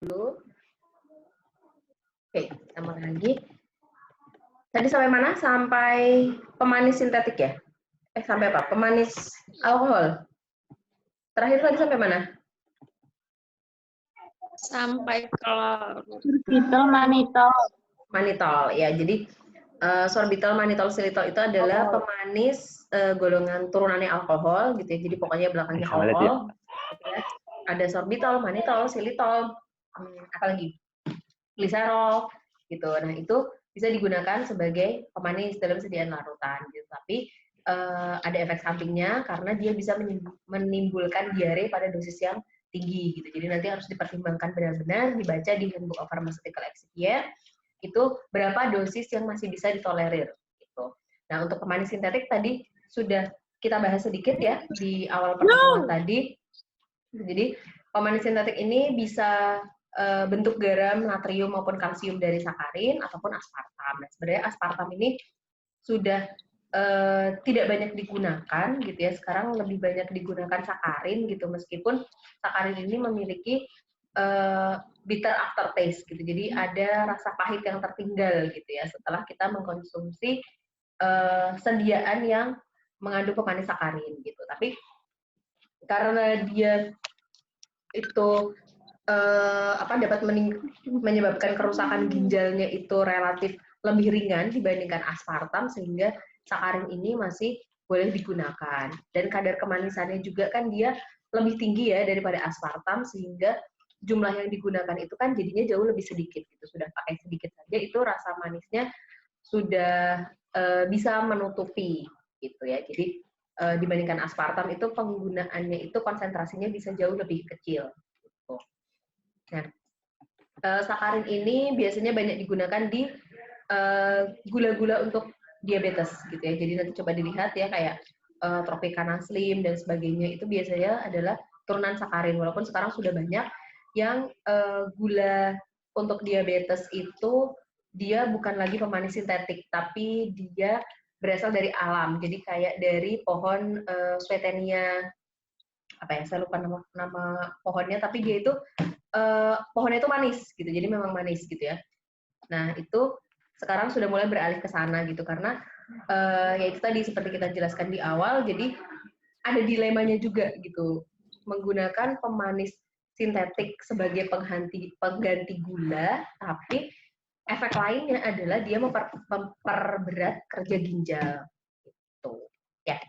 dulu. Oke, kita mulai lagi. Tadi sampai mana? Sampai pemanis sintetik ya? Sampai apa? Pemanis alkohol. Terakhir tadi sampai mana? Sampai ke sorbitol, manitol. Manitol, ya. Jadi sorbitol, manitol, xilitol itu adalah pemanis golongan turunannya alkohol, gitu ya. Jadi pokoknya belakangnya alkohol. Gitu ya. Ada sorbitol, manitol, xilitol, apalagi gliserol, gitu. Nah itu bisa digunakan sebagai pemanis dalam sediaan larutan. Gitu. Tapi ada efek sampingnya karena dia bisa menimbulkan diare pada dosis yang tinggi. Gitu. Jadi nanti harus dipertimbangkan benar-benar, dibaca di Handbook of Pharmaceutical Excipient itu berapa dosis yang masih bisa ditolerir. Gitu. Nah untuk pemanis sintetik tadi sudah kita bahas sedikit ya di awal pertemuan tadi. Jadi pemanis sintetik ini bisa bentuk garam, natrium maupun kalsium dari sakarin ataupun aspartam. Nah, sebenarnya aspartam ini sudah tidak banyak digunakan gitu ya. Sekarang lebih banyak digunakan sakarin gitu meskipun sakarin ini memiliki bitter aftertaste gitu. Jadi ada rasa pahit yang tertinggal gitu ya setelah kita mengkonsumsi sediaan yang mengandung pemanis sakarin gitu. Tapi karena dia itu dapat menyebabkan kerusakan ginjalnya itu relatif lebih ringan dibandingkan aspartam sehingga sakarin ini masih boleh digunakan dan kadar kemanisannya juga kan dia lebih tinggi ya daripada aspartam sehingga jumlah yang digunakan itu kan jadinya jauh lebih sedikit gitu sudah pakai sedikit saja itu rasa manisnya sudah bisa menutupi gitu ya jadi dibandingkan aspartam itu penggunaannya itu konsentrasinya bisa jauh lebih kecil. Nah, sakarin ini biasanya banyak digunakan di gula-gula untuk diabetes gitu ya. Jadi nanti coba dilihat ya kayak Tropicana Slim dan sebagainya itu biasanya adalah turunan sakarin. Walaupun sekarang sudah banyak yang gula untuk diabetes itu dia bukan lagi pemanis sintetik, tapi dia berasal dari alam. Jadi kayak dari pohon Sweetenia apa ya saya lupa nama pohonnya tapi dia itu pohonnya itu manis gitu jadi memang manis gitu ya nah itu sekarang sudah mulai beralih ke sana gitu karena ya itu tadi seperti kita jelaskan di awal jadi ada dilemanya juga gitu menggunakan pemanis sintetik sebagai pengganti gula tapi efek lainnya adalah dia memperberat kerja ginjal gitu ya.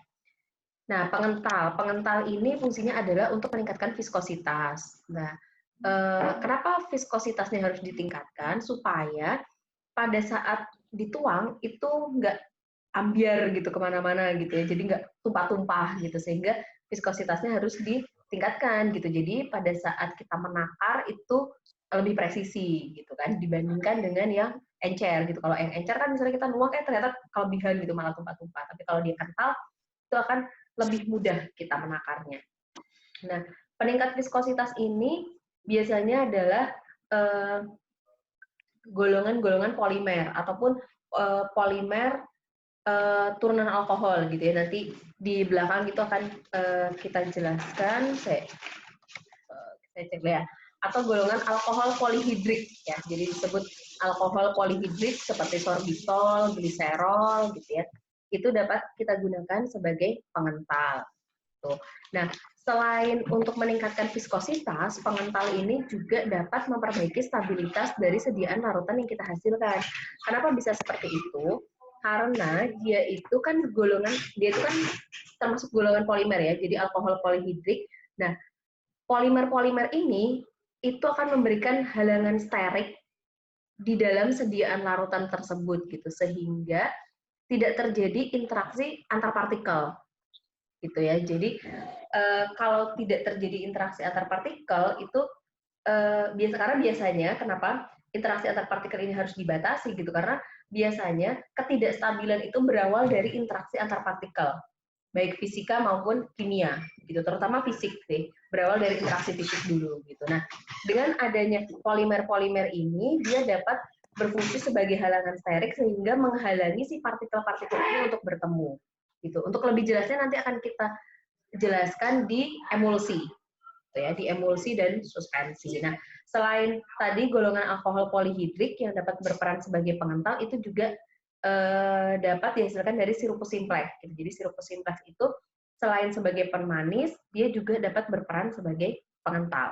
Nah, pengental ini fungsinya adalah untuk meningkatkan viskositas. Nah, kenapa viskositasnya harus ditingkatkan? Supaya pada saat dituang itu nggak ambiar gitu kemana-mana gitu ya, jadi nggak tumpah-tumpah gitu, sehingga viskositasnya harus ditingkatkan gitu. Jadi pada saat kita menakar itu lebih presisi gitu kan, dibandingkan dengan yang encer gitu. Kalau yang encer kan misalnya kita nuang, ternyata kelebihan gitu malah tumpah-tumpah. Tapi kalau dia kental itu akan lebih mudah kita menakarnya. Nah, peningkat viskositas ini biasanya adalah golongan-golongan polimer ataupun polimer turunan alkohol gitu ya. Nanti di belakang itu akan kita jelaskan. Saya cek ya. Atau golongan alkohol polihidrik ya. Jadi disebut alkohol polihidrik seperti sorbitol, gliserol gitu ya. Itu dapat kita gunakan sebagai pengental. Tuh. Nah, selain untuk meningkatkan viskositas, pengental ini juga dapat memperbaiki stabilitas dari sediaan larutan yang kita hasilkan. Kenapa bisa seperti itu? Karena dia itu kan termasuk golongan polimer ya, jadi alkohol polihidrik. Nah, polimer-polimer ini itu akan memberikan halangan sterik di dalam sediaan larutan tersebut gitu, sehingga tidak terjadi interaksi antar partikel gitu ya. Jadi kalau tidak terjadi interaksi antar partikel itu karena biasanya kenapa interaksi antar partikel ini harus dibatasi gitu karena biasanya ketidakstabilan itu berawal dari interaksi antar partikel baik fisika maupun kimia gitu terutama fisik sih berawal dari interaksi fisik dulu gitu. Nah dengan adanya polimer-polimer ini dia dapat berfungsi sebagai halangan sterik sehingga menghalangi si partikel-partikel ini untuk bertemu gitu. Untuk lebih jelasnya nanti akan kita jelaskan di emulsi ya, di emulsi dan suspensi. Nah, selain tadi golongan alkohol polihidrik yang dapat berperan sebagai pengental, itu juga dapat dihasilkan dari sirupus simplex. Jadi sirupus simplex itu selain sebagai pemanis, dia juga dapat berperan sebagai pengental.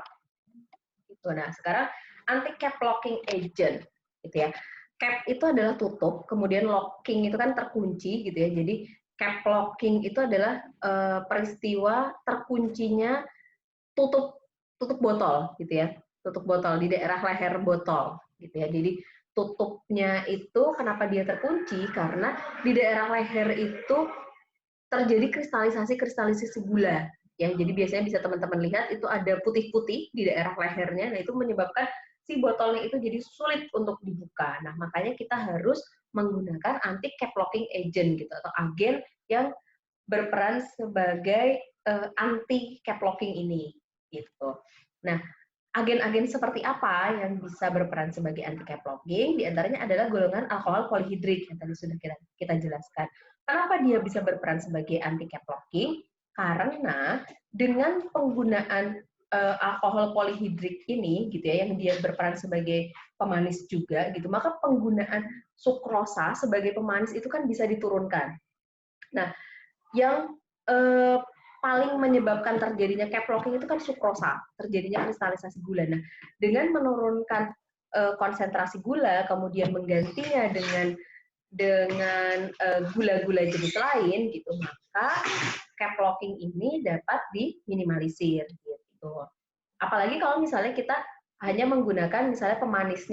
Gitu. Nah, sekarang anti cap locking agent, gitu ya. Cap itu adalah tutup, kemudian locking itu kan terkunci, gitu ya. Jadi cap locking itu adalah peristiwa terkuncinya tutup botol, gitu ya. Tutup botol di daerah leher botol, gitu ya. Jadi tutupnya itu kenapa dia terkunci? Karena di daerah leher itu terjadi kristalisasi gula. Ya, jadi biasanya bisa teman-teman lihat itu ada putih-putih di daerah lehernya, nah itu menyebabkan si botolnya itu jadi sulit untuk dibuka. Nah, makanya kita harus menggunakan anti cap locking agent gitu atau agen yang berperan sebagai anti cap locking ini gitu. Nah, agen-agen seperti apa yang bisa berperan sebagai anti cap locking? Di antaranya adalah golongan alkohol polihidrik yang tadi sudah kita jelaskan. Kenapa dia bisa berperan sebagai anti cap locking? Karena dengan penggunaan alkohol polihidrik ini, gitu ya, yang dia berperan sebagai pemanis juga, gitu, maka penggunaan sukrosa sebagai pemanis itu kan bisa diturunkan. Nah, yang paling menyebabkan terjadinya cap locking itu kan sukrosa, terjadinya kristalisasi gula. Nah, dengan menurunkan konsentrasi gula, kemudian menggantinya dengan gula-gula jenis lain, gitu, maka cap locking ini dapat diminimalisir, gitu. Apalagi kalau misalnya kita hanya menggunakan misalnya pemanis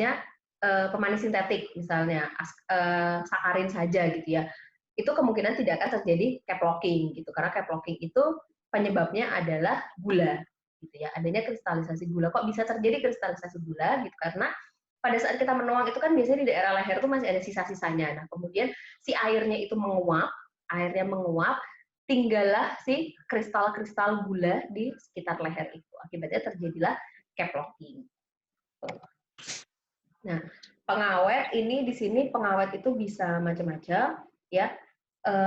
sintetik, misalnya sakarin saja, gitu ya. Itu kemungkinan tidak akan terjadi cap locking gitu, karena cap locking itu penyebabnya adalah gula gitu ya, adanya kristalisasi gula. Kok bisa terjadi kristalisasi gula gitu? Karena pada saat kita menuang itu kan biasanya di daerah leher itu masih ada sisa-sisanya. Nah, kemudian si airnya menguap, tinggallah si kristal-kristal gula di sekitar leher itu. Akibatnya terjadilah cap locking. Nah, pengawet ini di sini pengawet itu bisa macam-macam ya.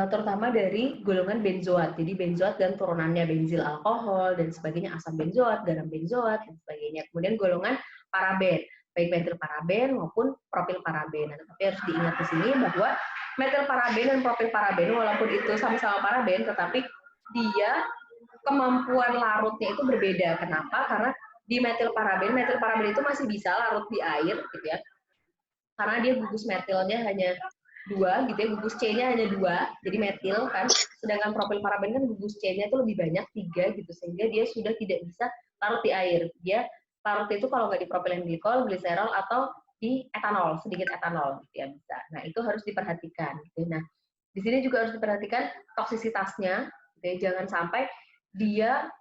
Terutama dari golongan benzoat. Jadi benzoat dan turunannya benzil alkohol dan sebagainya, asam benzoat, garam benzoat dan sebagainya. Kemudian golongan paraben, baik metil paraben maupun propil paraben. Nah, tapi harus diingat di sini bahwa metil paraben dan propil paraben walaupun itu sama-sama paraben, tetapi dia kemampuan larutnya itu berbeda. Kenapa? Karena di metil paraben itu masih bisa larut di air, gitu ya. Karena dia gugus metilnya hanya 2, gitu ya, gugus C-nya hanya 2, jadi metil kan, sedangkan propil paraben kan gugus C-nya itu lebih banyak 3, gitu, sehingga dia sudah tidak bisa larut di air. Dia larut itu kalau nggak di propilen glikol, gliserol, atau di etanol, sedikit etanol, gitu ya, bisa. Nah, itu harus diperhatikan. Gitu. Nah, di sini juga harus diperhatikan toksisitasnya, gitu ya, jangan sampai dia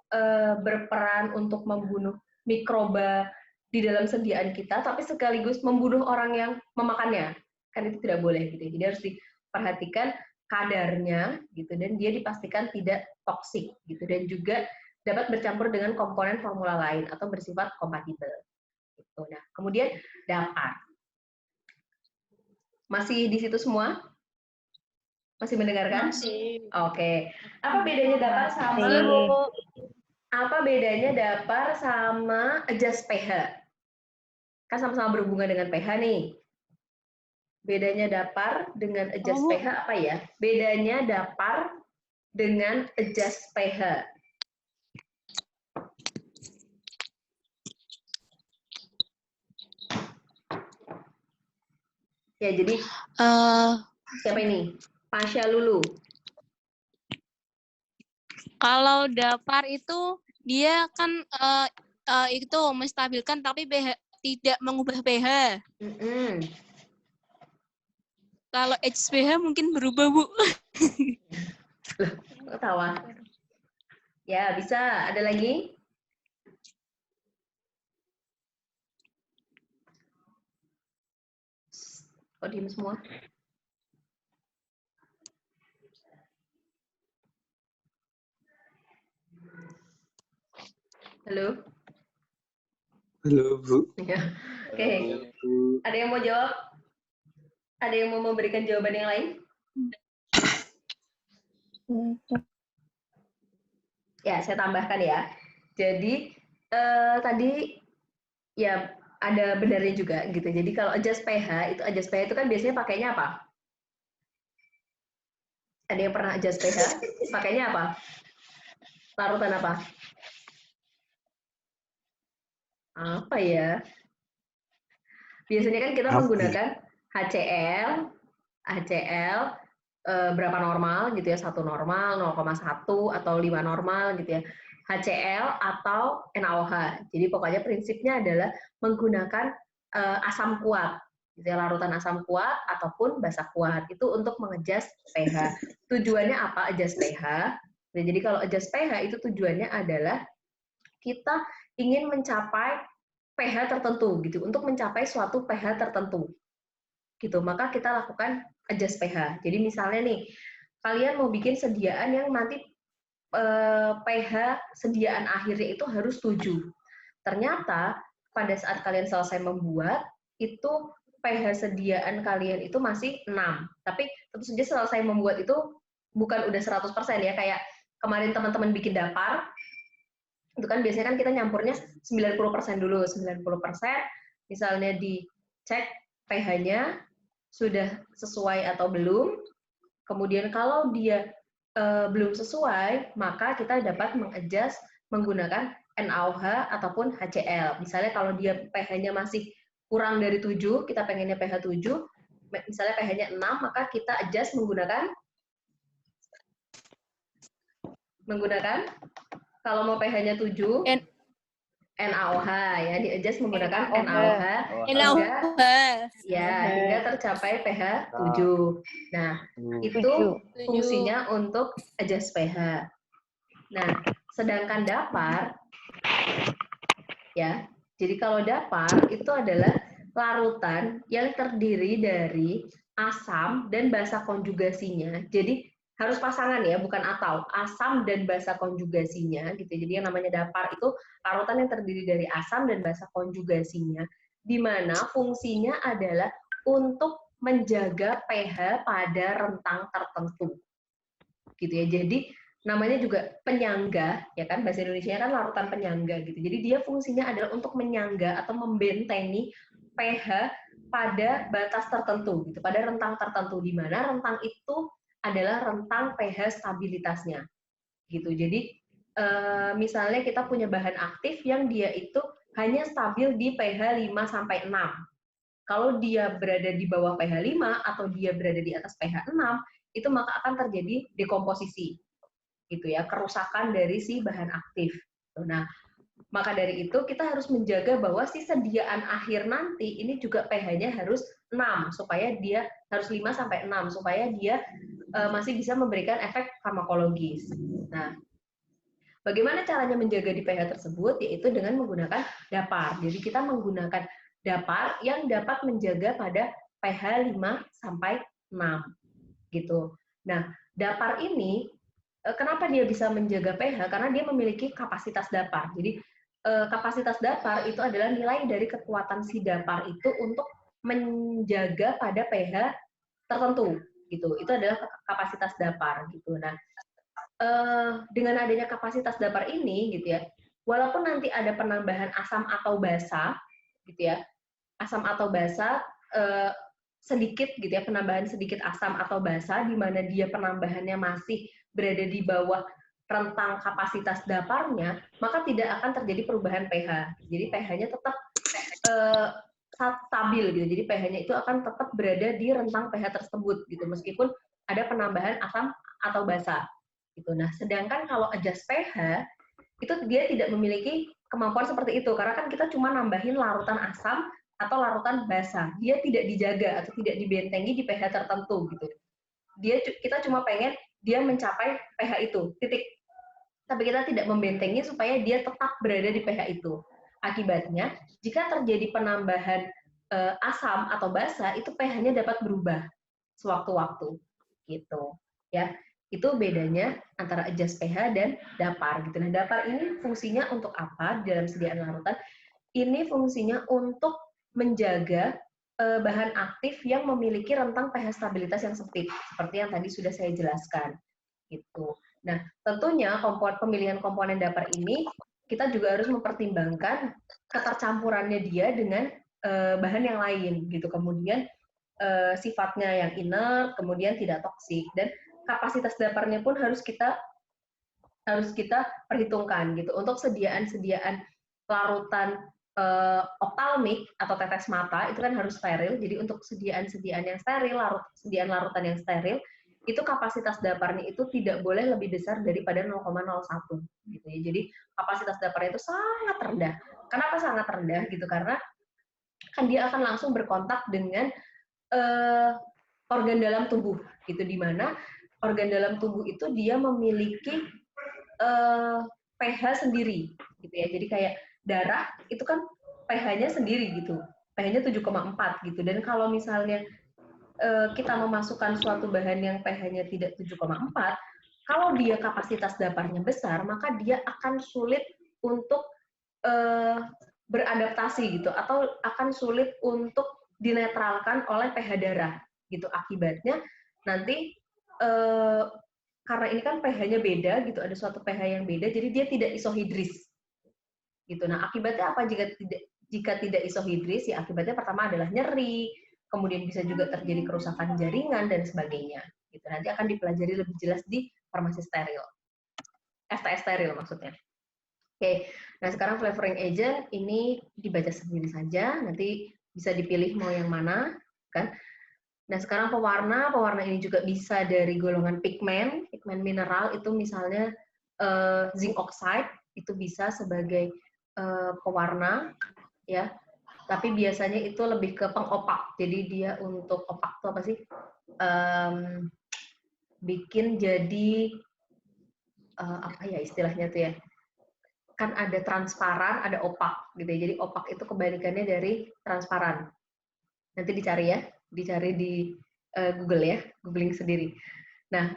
berperan untuk membunuh mikroba di dalam sediaan kita, tapi sekaligus membunuh orang yang memakannya. Kan itu tidak boleh gitu. Jadi harus diperhatikan kadarnya gitu, dan dia dipastikan tidak toksik gitu, dan juga dapat bercampur dengan komponen formula lain atau bersifat kompatibel. Gitu. Nah, kemudian dapar. Masih di situ semua? Masih mendengarkan? Masih. Oke. Apa bedanya dapar sama adjust pH? Kan sama-sama berhubungan dengan pH nih. Bedanya dapar dengan adjust pH apa ya? Bedanya dapar dengan adjust pH. Ya, jadi siapa ini? Pasha Lulu. Kalau dapar itu dia kan itu menstabilkan tapi pH, tidak mengubah pH. Kalau HPH mungkin berubah, Bu. Loh, ketawa. Ya, bisa. Ada lagi? Kok diem semua? Halo? Halo, Bu. Ya. Oke. Ada yang mau jawab? Ada yang mau memberikan jawaban yang lain? Ya, saya tambahkan ya. Jadi, tadi ya ada benarnya juga gitu. Jadi kalau adjust pH itu kan biasanya pakainya apa? Ada yang pernah adjust pH? Pakainya apa? Larutan apa? Apa ya? Biasanya kan kita menggunakan HCl berapa normal gitu ya, 1 normal, 0,1 atau 5 normal gitu ya. HCl atau NaOH. Jadi pokoknya prinsipnya adalah menggunakan asam kuat, gitu ya, larutan asam kuat ataupun basa kuat itu untuk mengadjust pH. Tujuannya apa adjust pH? Nah, jadi kalau adjust pH itu tujuannya adalah kita ingin mencapai pH tertentu gitu, untuk mencapai suatu pH tertentu. Gitu. Maka kita lakukan adjust pH. Jadi misalnya nih, kalian mau bikin sediaan yang nanti pH sediaan akhirnya itu harus 7. Ternyata pada saat kalian selesai membuat, itu pH sediaan kalian itu masih 6. Tapi tentu saja selesai membuat itu bukan udah 100% ya, kayak kemarin teman-teman bikin dapar, itu kan biasanya kan kita nyampurnya 90% dulu, 90%, misalnya dicek pH-nya sudah sesuai atau belum, kemudian kalau dia belum sesuai, maka kita dapat mengadjust menggunakan NaOH ataupun HCl. Misalnya kalau dia pH-nya masih kurang dari 7, kita pengennya pH 7, misalnya pH-nya 6, maka kita adjust menggunakan kalau mau pH-nya 7, NaOH ya, di-adjust menggunakan NaOH hingga tercapai pH 7. Nah, itu fungsinya untuk adjust pH. Nah, sedangkan dapar ya. Jadi kalau dapar itu adalah larutan yang terdiri dari asam dan basa konjugasinya. Jadi harus pasangan ya, bukan atau. Asam dan basa konjugasinya gitu. Jadi yang namanya dapar itu larutan yang terdiri dari asam dan basa konjugasinya, di mana fungsinya adalah untuk menjaga pH pada rentang tertentu. Gitu ya. Jadi namanya juga penyangga, ya kan, bahasa Indonesia kan larutan penyangga gitu. Jadi dia fungsinya adalah untuk menyangga atau membentengi pH pada batas tertentu gitu, pada rentang tertentu, di mana rentang itu adalah rentang pH stabilitasnya gitu. Jadi misalnya kita punya bahan aktif yang dia itu hanya stabil di pH 5 sampai 6. Kalau dia berada di bawah pH 5 atau dia berada di atas pH 6, itu maka akan terjadi dekomposisi gitu ya, kerusakan dari si bahan aktif. Nah, maka dari itu kita harus menjaga bahwa si sediaan akhir nanti ini juga pH-nya harus 6 supaya dia harus 5 sampai 6 supaya dia masih bisa memberikan efek farmakologis. Nah, bagaimana caranya menjaga di pH tersebut? Yaitu dengan menggunakan dapar. Jadi kita menggunakan dapar yang dapat menjaga pada pH 5 sampai 6 gitu. Nah, dapar ini kenapa dia bisa menjaga pH? Karena dia memiliki kapasitas dapar. Jadi kapasitas dapar itu adalah nilai dari kekuatan si dapar itu untuk menjaga pada pH tertentu gitu. Itu adalah kapasitas dapar gitu. Nah, dengan adanya kapasitas dapar ini gitu ya, walaupun nanti ada penambahan asam atau basa gitu ya, asam atau basa sedikit gitu ya, penambahan sedikit asam atau basa di mana dia penambahannya masih berada di bawah rentang kapasitas daparnya, maka tidak akan terjadi perubahan pH. Jadi pH-nya tetap stabil gitu. Jadi pH-nya itu akan tetap berada di rentang pH tersebut gitu, meskipun ada penambahan asam atau basa. Gitu. Nah, sedangkan kalau adjust pH itu dia tidak memiliki kemampuan seperti itu, karena kan kita cuma nambahin larutan asam atau larutan basa. Dia tidak dijaga atau tidak dibentengi di pH tertentu gitu. Kita cuma pengen dia mencapai pH itu, titik. Tapi kita tidak membentengi supaya dia tetap berada di pH itu. Akibatnya, jika terjadi penambahan asam atau basa, itu pH-nya dapat berubah sewaktu-waktu. Gitu. Ya, itu bedanya antara adjust pH dan dapar. Gitu. Nah, dapar ini fungsinya untuk apa dalam sediaan larutan? Ini fungsinya untuk menjaga bahan aktif yang memiliki rentang pH stabilitas yang sempit, seperti yang tadi sudah saya jelaskan. Gitu. Nah, tentunya pemilihan komponen dapar ini kita juga harus mempertimbangkan ketercampurannya dia dengan bahan yang lain gitu. Kemudian sifatnya yang inert, kemudian tidak toksik, dan kapasitas daparnya pun harus kita perhitungkan gitu. Untuk sediaan larutan optalmik atau tetes mata itu kan harus steril. Jadi untuk sediaan yang steril, sediaan larutan yang steril, itu kapasitas daparnya itu tidak boleh lebih besar daripada 0,01 gitu ya. Jadi kapasitas daparnya itu sangat rendah. Kenapa sangat rendah gitu? Karena kan dia akan langsung berkontak dengan organ dalam tubuh gitu, di mana organ dalam tubuh itu dia memiliki pH sendiri gitu ya. Jadi kayak darah itu kan pH-nya sendiri gitu. pH-nya 7,4 gitu. Dan kalau misalnya kita memasukkan suatu bahan yang pH-nya tidak 7,4, kalau dia kapasitas daparnya besar, maka dia akan sulit untuk beradaptasi gitu, atau akan sulit untuk dinetralkan oleh pH darah gitu. Akibatnya nanti karena ini kan pH-nya beda gitu, ada suatu pH yang beda, jadi dia tidak isohidris gitu. Nah, akibatnya apa jika tidak isohidris? Ya akibatnya pertama adalah nyeri, kemudian bisa juga terjadi kerusakan jaringan dan sebagainya. Gitu. Nanti akan dipelajari lebih jelas di farmasi steril. STS steril maksudnya. Oke, nah sekarang flavoring agent ini dibaca sendiri saja, nanti bisa dipilih mau yang mana, kan? Nah sekarang pewarna ini juga bisa dari golongan pigmen mineral itu misalnya zinc oxide itu bisa sebagai pewarna, ya. Tapi biasanya itu lebih ke pengopak. Jadi dia untuk opak itu apa sih? Bikin jadi apa ya istilahnya tuh ya? Kan ada transparan, ada opak gitu ya. Jadi opak itu kebalikannya dari transparan. Nanti dicari ya, dicari di Google ya, googling sendiri. Nah,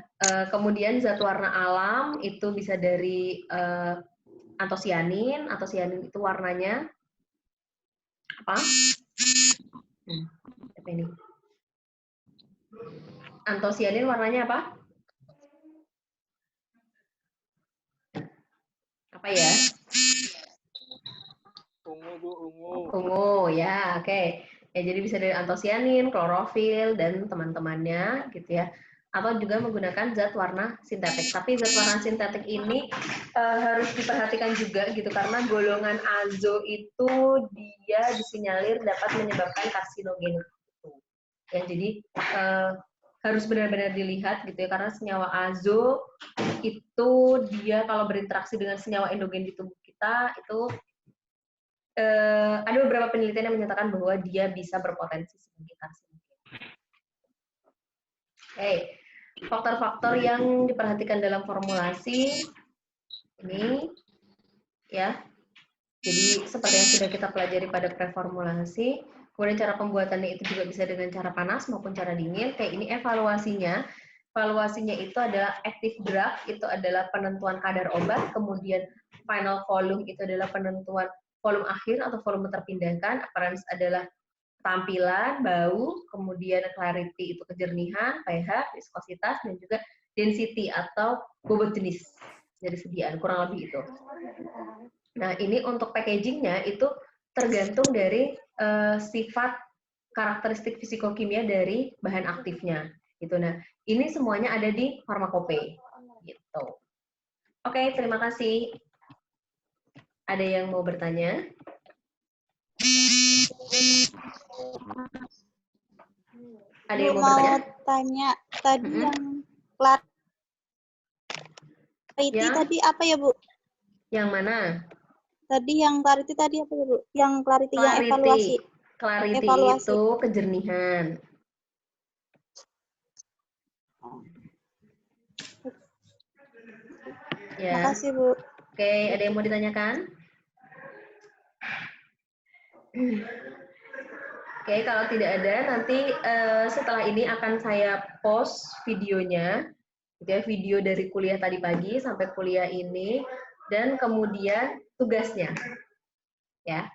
kemudian zat warna alam itu bisa dari antosianin. Antosianin itu warnanya apa? Apa ini? Antosianin warnanya apa? Apa ya? Ungu, Bu, ungu. Ungu, ya, oke. Ya, jadi bisa dari antosianin, klorofil, dan teman-temannya, gitu ya. Atau juga menggunakan zat warna sintetik. Tapi zat warna sintetik ini harus diperhatikan juga, gitu, karena golongan azo itu dia disinyalir dapat menyebabkan karsinogen. Ya, jadi harus benar-benar dilihat, gitu ya, karena senyawa azo itu dia kalau berinteraksi dengan senyawa endogen di tubuh kita itu ada beberapa penelitian yang menyatakan bahwa dia bisa berpotensi sebagai karsinogen. Oke, faktor-faktor yang diperhatikan dalam formulasi ini, ya. Jadi seperti yang sudah kita pelajari pada preformulasi, kemudian cara pembuatannya itu juga bisa dengan cara panas maupun cara dingin. Kayak ini evaluasinya. Evaluasinya itu adalah active drug, itu adalah penentuan kadar obat, kemudian final volume itu adalah penentuan volume akhir atau volume terpindahkan, appearance adalah tampilan, bau, kemudian clarity itu kejernihan, pH, viskositas, dan juga density atau bobot jenis dari sediaan, kurang lebih itu. Nah, ini untuk packagingnya itu tergantung dari sifat karakteristik fisikokimia dari bahan aktifnya. Gitu. Nah, ini semuanya ada di Pharmacope. Gitu. Oke, terima kasih. Ada yang mau bertanya? Ada yang mau bertanya? Tanya tadi yang clarity Ya. tadi apa ya, Bu? Yang mana? Tadi yang clarity tadi apa ya, Bu? Yang clarity yang evaluasi. Clarity Evaluasi. itu kejernihan. Ya. Makasih, Bu. Oke, ada yang mau ditanyakan? Oke, kalau tidak ada, nanti setelah ini akan saya post videonya, gitu ya, video dari kuliah tadi pagi sampai kuliah ini, dan kemudian tugasnya, ya.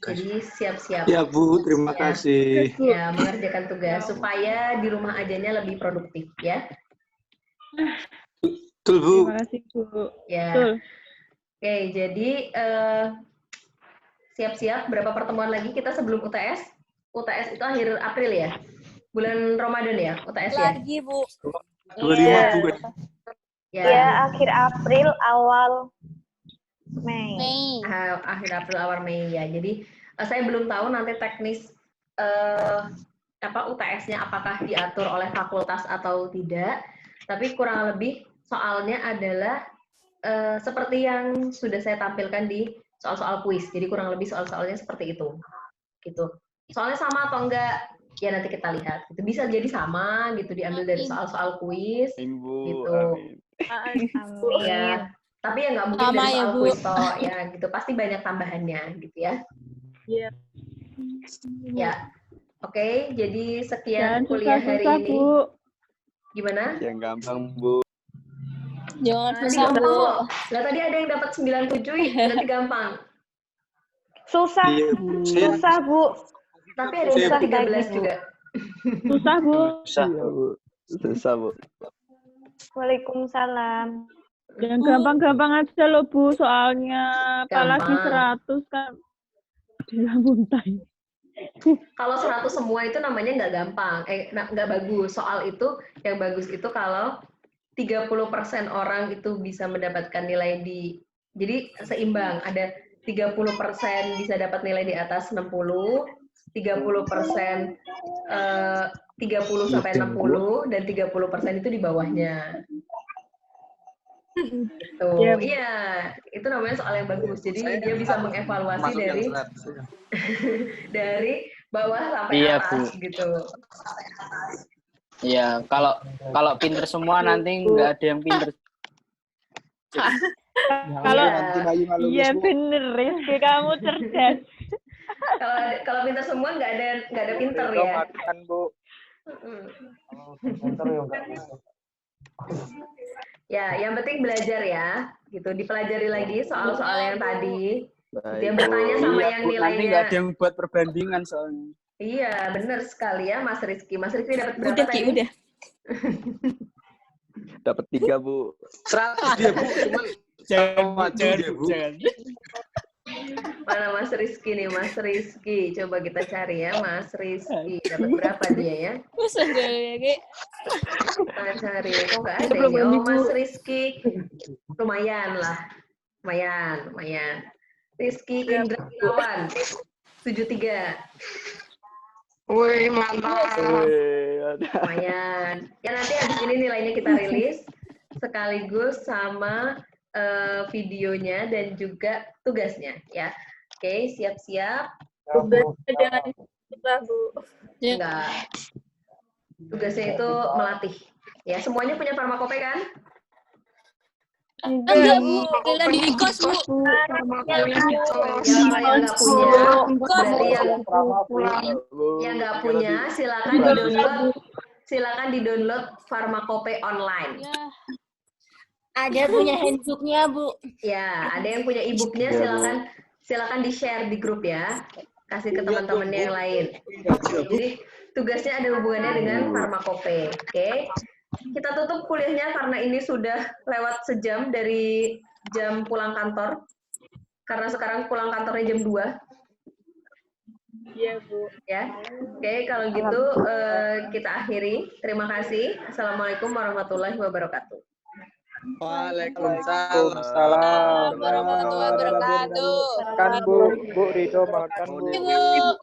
Jadi siap-siap. Ya, Bu, terima kasih. Ya, mengerjakan tugas supaya di rumah ajanya lebih produktif, ya. Betul, Bu. Terima kasih, Bu. Ya. Betul. Oke, jadi siap-siap berapa pertemuan lagi kita sebelum UTS? UTS itu akhir April ya? Bulan Ramadan ya, UTS ya? Lagi, Bu. 25 Bu. Ya, akhir April, awal Mei. Mei. akhir April awal Mei ya. Jadi saya belum tahu nanti teknis UTS-nya apakah diatur oleh fakultas atau tidak. Tapi kurang lebih soalnya adalah seperti yang sudah saya tampilkan di soal-soal kuis. Jadi kurang lebih soal-soalnya seperti itu. Gitu. Soalnya sama atau enggak? Ya nanti kita lihat. Itu bisa jadi sama gitu, diambil dari soal-soal kuis gitu. Ya. Tapi ya nggak mungkin Sama dari ya, soal Bu. kuis toh, ya gitu. Pasti banyak tambahannya gitu ya. Iya. Ya. Oke, jadi sekian Jangan kuliah hari susah-susah, ini. Bu. Gimana? Yang gampang Bu. Jangan Tadi susah, gampang Bu. kok. Lah tadi ada yang dapat 97, berarti gampang. Susah, Iya, Bu. Sip. susah, Bu. Tapi ada yang dapat 13 juga. Susah, Bu. Iya, Bu. Susah, Bu. Waalaikumsalam. Yang gampang-gampang aja loh, Bu, soalnya. Apalagi Gampang. 100 kan. Dia muntah. Kalau 100 semua itu namanya nggak gampang, nggak bagus. Soal itu yang bagus itu kalau 30% orang itu bisa mendapatkan nilai jadi seimbang. Ada 30% bisa dapat nilai di atas 60, 30% 30 sampai 60, dan 30% itu di bawahnya. Tuh, iya, itu namanya soal yang bagus. Jadi dia bisa mengevaluasi dari bawah sampai atas gitu. Iya, kalau pinter semua nanti nggak ada yang pinter. Kalau Iya. iya bener, Rizky, kamu cerdas. Kalau pinter semua nggak ada pinter ya. Makan, Bu. Ya, yang penting belajar ya, gitu. Dipelajari lagi soal-soal yang tadi. Yang bertanya sama Iya, yang Bu, nilainya. nanti nggak ada yang buat perbandingan soalnya. Iya, benar sekali ya, Mas Rizky. Mas Rizky dapat berapa tadi? Udah. Dapat 3, Bu. 100 dia, Bu. Cuman Jangan. Mana Mas Rizky nih, Mas Rizky. Coba kita cari ya, Mas Rizky. Dapat berapa dia ya? Kita cari. Kok nggak ada ini? Oh, Mas Rizky. Lumayan lah. Lumayan. Rizky Indra Gunawan. 73. Wih, mantap. Lumayan. Ya nanti habis ini nilainya kita rilis sekaligus sama videonya dan juga tugasnya ya. Oke, siap-siap. Jangan susah, Bu. Enggak. Tugasnya itu melatih. Ya, semuanya punya farmakope kan? Enggak, Bu. Kita di kos, Bu. Yang nggak punya, berarti yang nggak punya silakan di-download farmakope online. Ada punya handbooknya, Bu. Ya, ada yang punya e-booknya, silakan di-share di grup ya. Kasih ke teman-temannya yang lain. Jadi tugasnya ada hubungannya dengan farmakope. Oke. Kita tutup kuliahnya karena ini sudah lewat sejam dari jam pulang kantor. Karena sekarang pulang kantornya jam 2. Iya, Bu. Ya. Oke, kalau gitu kita akhiri. Terima kasih. Assalamualaikum warahmatullahi wabarakatuh. Waalaikumsalam. Warahmatullahi wabarakatuh. Kan Bu Rido makan Bu. Bu.